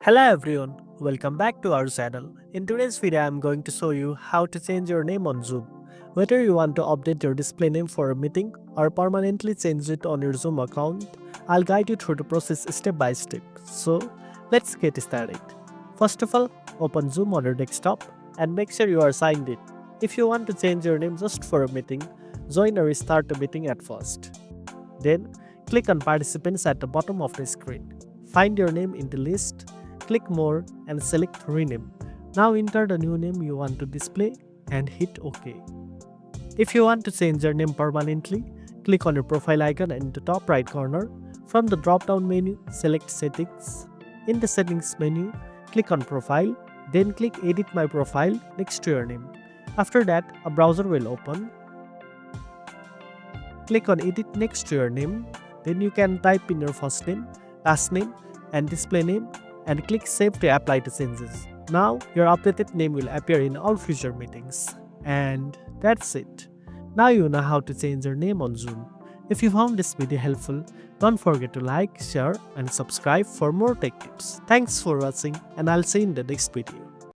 Hello everyone, welcome back to our channel. In today's video, I'm going to show you how to change your name on Zoom. Whether you want to update your display name for a meeting or permanently change it on your Zoom account, I'll guide you through the process step by step. So, let's get started. First of all, open Zoom on your desktop and make sure you are signed in. If you want to change your name just for a meeting, join or restart the meeting at first. Then, click on Participants at the bottom of the screen. Find your name in the list, click More and select Rename. Now enter the new name you want to display and hit OK. If you want to change your name permanently, click on your profile icon in the top right corner. From the drop-down menu, select Settings. In the Settings menu, click on Profile, then click Edit My Profile next to your name. After that, a browser will open. Click on Edit next to your name. Then you can type in your first name, last name, and display name and click Save to apply the changes. Now your updated name will appear in all future meetings. And that's it. Now you know how to change your name on Zoom. If you found this video helpful, don't forget to like, share, and subscribe for more tech tips. Thanks for watching, and I'll see you in the next video.